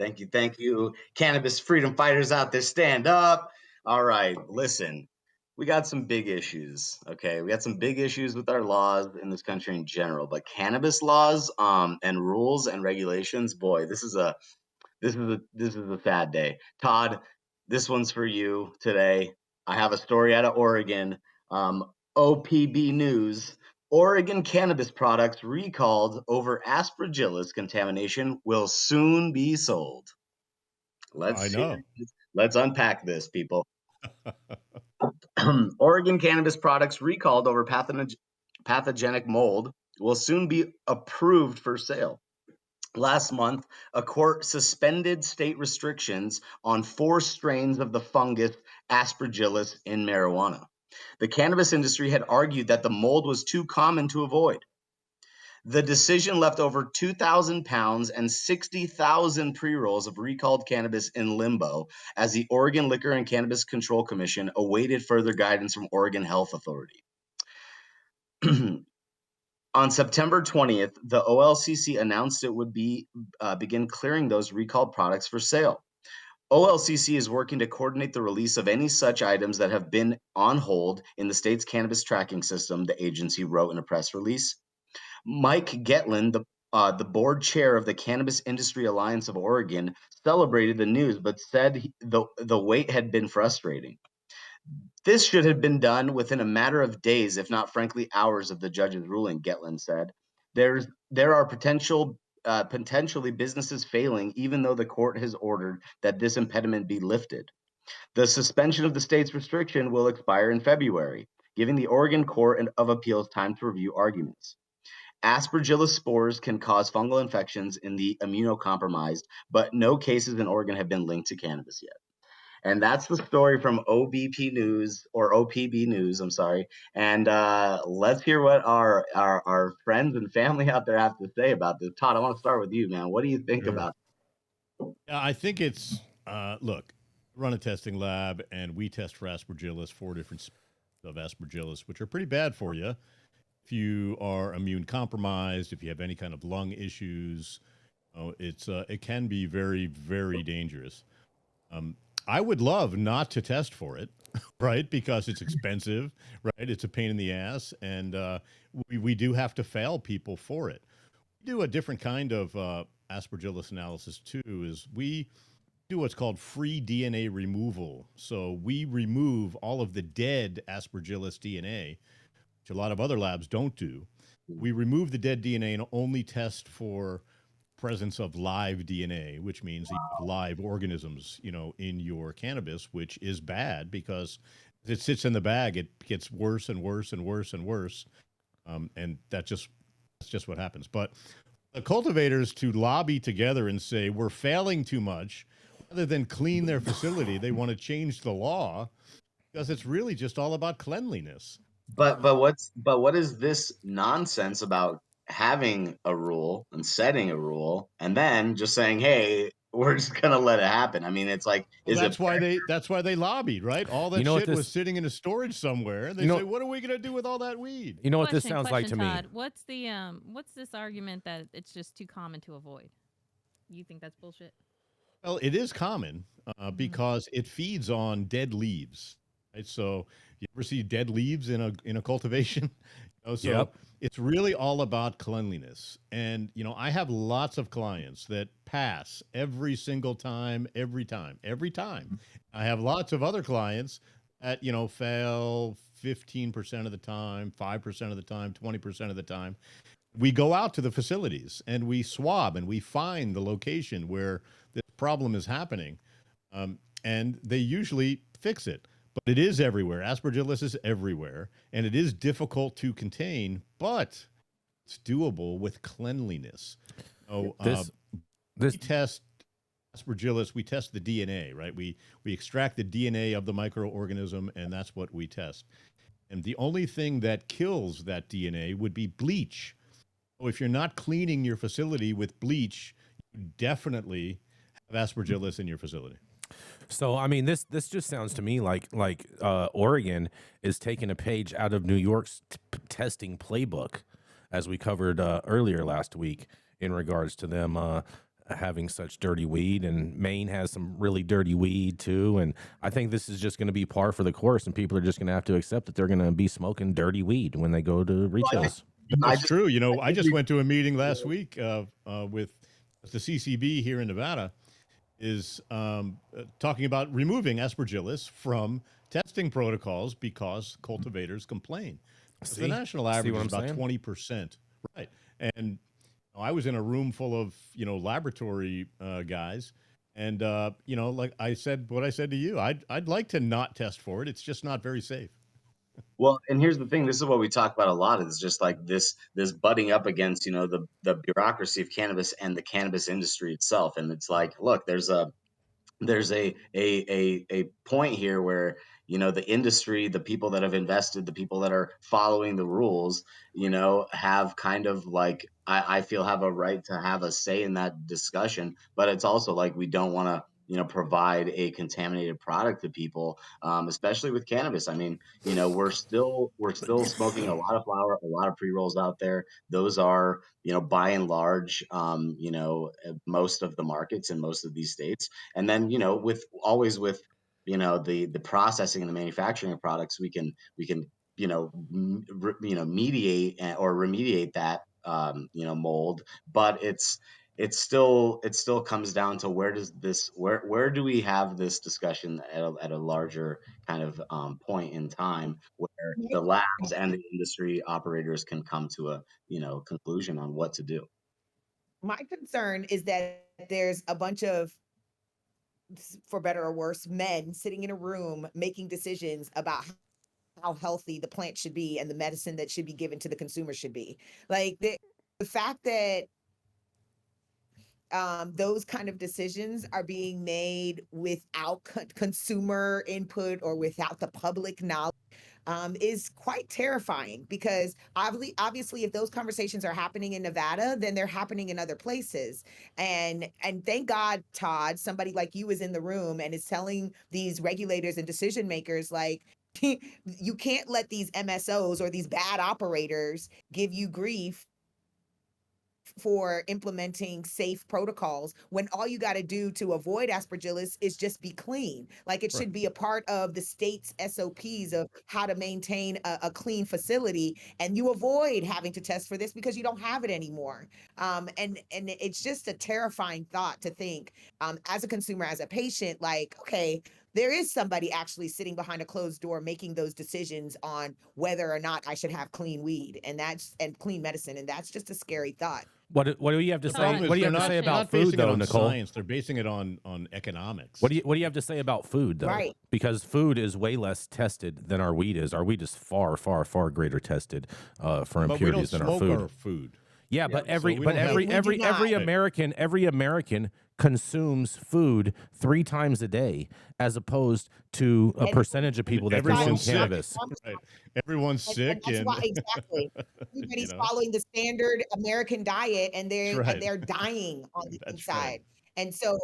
Thank you. Thank you. Cannabis freedom fighters out there, stand up. All right, listen, we got some big issues. Okay. We got some big issues with our laws in this country in general, but cannabis laws and rules and regulations, boy, this is a sad day. Todd, this one's for you today. I have a story out of Oregon. OPB News. Oregon cannabis products recalled over Aspergillus contamination will soon be sold. I know. Let's unpack this, people. Oregon cannabis products recalled over pathogenic mold will soon be approved for sale. Last month, a court suspended state restrictions on 4 strains of the fungus Aspergillus in marijuana. The cannabis industry had argued that the mold was too common to avoid. The decision left over 2,000 pounds and 60,000 pre-rolls of recalled cannabis in limbo as the Oregon Liquor and Cannabis Control Commission awaited further guidance from Oregon Health Authority. On September 20th, the OLCC announced it would begin clearing those recalled products for sale. OLCC is working to coordinate the release of any such items that have been on hold in the state's cannabis tracking system, the agency wrote in a press release. Mike Getland, the board chair of the Cannabis Industry Alliance of Oregon, celebrated the news but said the wait had been frustrating. This should have been done within a matter of days, if not frankly hours of the judge's ruling, Getland said. There are potentially businesses failing even though the court has ordered that this impediment be lifted. The suspension of the state's restriction will expire in February, giving the Oregon Court of Appeals time to review arguments. Aspergillus spores can cause fungal infections in the immunocompromised, but no cases in Oregon have been linked to cannabis yet. And that's the story from OBP News or OPB News. I'm sorry. And let's hear what our friends and family out there have to say about this. Todd, I want to start with you, man. What do you think about it? I think it's look, run a testing lab, and we test for Aspergillus, 4 different species of Aspergillus, which are pretty bad for you if you are immune compromised, if you have any kind of lung issues. It can be very, very dangerous. I would love not to test for it, right? Because it's expensive, right? It's a pain in the ass, and we do have to fail people for it. We do a different kind of Aspergillus analysis too. Is we do what's called free DNA removal. So we remove all of the dead Aspergillus DNA, which a lot of other labs don't do. We remove the dead DNA and only test for presence of live DNA, which means you have live organisms, in your cannabis, which is bad because it sits in the bag. It gets worse and worse and worse and worse. And that's just what happens. But the cultivators to lobby together and say, we're failing too much, rather than clean their facility, they want to change the law because it's really just all about cleanliness. But what is this nonsense about having a rule and setting a rule and then just saying, hey, we're just gonna let it happen? I mean, it's like, well, that's why they lobbied, right? All that shit was sitting in a storage somewhere. They say, what are we gonna do with all that weed? You know what this sounds like to Todd, me? what's this argument that it's just too common to avoid? You think that's bullshit? Well, it is common because it feeds on dead leaves. Right? So you ever see dead leaves in a cultivation? It's really all about cleanliness. And, I have lots of clients that pass every single time, every time. I have lots of other clients that, fail 15% of the time, 5% of the time, 20% of the time. We go out to the facilities and we swab and we find the location where this problem is happening. And they usually fix it. But it is everywhere. Aspergillus is everywhere, and it is difficult to contain, but it's doable with cleanliness. So we test Aspergillus. We test the DNA, right? We extract the DNA of the microorganism, and that's what we test. And the only thing that kills that DNA would be bleach. So if you're not cleaning your facility with bleach, you definitely have Aspergillus in your facility. So, I mean, this just sounds to me like Oregon is taking a page out of New York's testing playbook, as we covered earlier last week in regards to them having such dirty weed, and Maine has some really dirty weed too. And I think this is just going to be par for the course, and people are just going to have to accept that they're going to be smoking dirty weed when they go to retails. I That's just true. I I think just we went to a meeting last week with the CCB here in Nevada, is talking about removing Aspergillus from testing protocols because cultivators complain. Because the See, national see average what is I'm about saying? 20%, right? And I was in a room full of laboratory guys, and like I said, what I said to you, I'd like to not test for it. It's just not very safe. Well, and here's the thing, this is what we talk about a lot, is just like this butting up against, the bureaucracy of cannabis and the cannabis industry itself. And it's like, look, there's a point here where the industry, the people that have invested, the people that are following the rules, have kind of like, I feel, have a right to have a say in that discussion. But it's also like we don't want to provide a contaminated product to people, especially with cannabis. I mean, we're still smoking a lot of flower, a lot of pre-rolls out there. Those are, by and large, most of the markets in most of these states. And then with always with the processing and the manufacturing of products, we can mediate or remediate that mold. But it still comes down to, where do we have this discussion at a larger kind of point in time, where the labs and the industry operators can come to a conclusion on what to do. My concern is that there's a bunch of, for better or worse, men sitting in a room making decisions about how healthy the plant should be and the medicine that should be given to the consumer should be. Like the fact that those kind of decisions are being made without consumer input or without the public knowledge is quite terrifying, because obviously if those conversations are happening in Nevada, then they're happening in other places. And thank God, Todd, somebody like you is in the room and is telling these regulators and decision makers, like, you can't let these MSOs or these bad operators give you grief for implementing safe protocols, when all you got to do to avoid aspergillus is just be clean. Like, it Right. should be a part of the state's SOPs of how to maintain a clean facility, and you avoid having to test for this because you don't have it anymore. And it's just a terrifying thought to think, as a consumer, as a patient, like, okay, there is somebody actually sitting behind a closed door making those decisions on whether or not I should have clean weed, and clean medicine, and that's just a scary thought. What do you have to The say? problem Todd, is What do you they're have to not say they're about not food, basing it though, on Nicole? science. They're basing it on economics. What do you have to say about food, though? Right. Because food is way less tested than our weed is. Our weed is far, far, far greater tested for But we don't impurities than our smoke food. our food. Yeah, but every we but don't have- every We do every not. every Right. American consumes food 3 times a day, as opposed to a And percentage of people that consume Everyone's sick. cannabis. Right. Everyone's And sick, that's and why, exactly, you everybody's know following the standard American diet, and that's they're right. dying on the That's right. inside. And so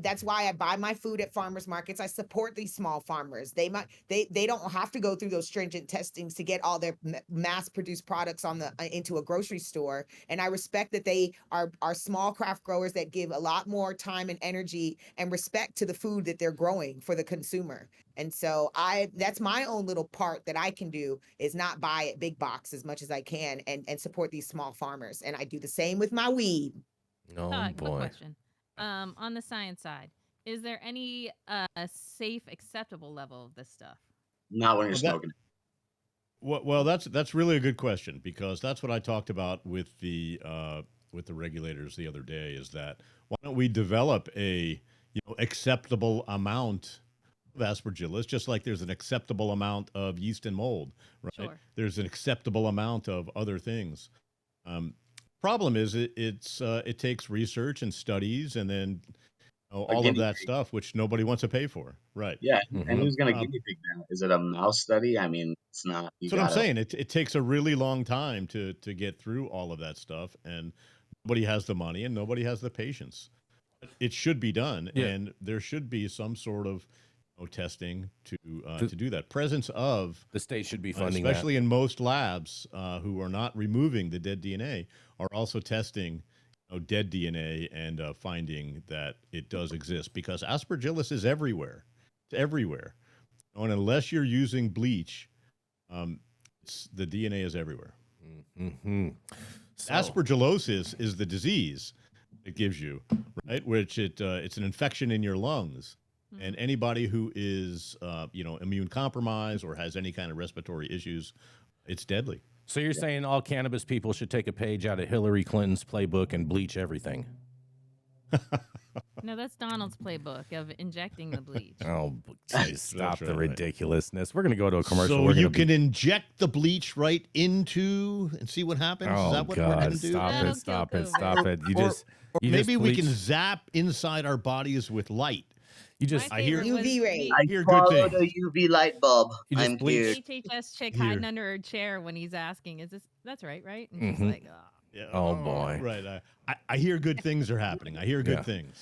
that's why I buy my food at farmers markets. I support these small farmers. They don't have to go through those stringent testings to get all their mass produced products on the into a grocery store. And I respect that they are small craft growers that give a lot more time and energy and respect to the food that they're growing for the consumer. And so that's my own little part that I can do, is not buy at big box as much as I can, and support these small farmers. And I do the same with my weed. Oh Todd, quick boy. question. On the science side, is there any safe, acceptable level of this stuff? Not when you're Well, that smoking. well, that's really a good question, because that's what I talked about with the regulators the other day. Is that, why don't we develop a acceptable amount of Aspergillus, just like there's an acceptable amount of yeast and mold, right? Sure. There's an acceptable amount of other things. Problem is, it takes research and studies, and then A all of guinea that pig. stuff, which nobody wants to pay for, right? Yeah, and Hmm. who's gonna Um, guinea pig that? Is it a mouse study? I mean, it's not. You That's what I'm gotta. saying. It takes a really long time to get through all of that stuff, and nobody has the money and nobody has the patience. It should be done, Yeah. and there should be some sort of testing The, to do that. Presence of, the state should be funding that. especially in most labs who are not removing the dead DNA, are also testing dead DNA and finding that it does exist, because Aspergillus is everywhere. It's everywhere. And unless you're using bleach, the DNA is everywhere. Mm-hmm. So, Aspergillosis is the disease it gives you, right? Which it's an infection in your lungs. And anybody who is, immune compromised or has any kind of respiratory issues, it's deadly. so you're saying all cannabis people should take a page out of Hillary Clinton's playbook and bleach everything? No, that's Donald's playbook of injecting the bleach. Oh, geez, stop That's the right. ridiculousness. We're going to go to a commercial. So We're you gonna can inject the bleach right into and see what happens? Oh, Is that what we're God, going to do? stop That'll it, stop kill it, COVID. stop it. You Or- just, Or you maybe just we can bleach- zap inside our bodies with light. You just, My I hear- favorite was UV ray. I hear good swallowed things. a UV light bulb. You just I'm bleach. here. HHS chick Here. hiding under her chair when he's asking, "Is this? That's right, right?" And she's Mhm. like, "Oh." Yeah. Oh, boy. Right. I hear good things are happening. I hear good Yeah. things.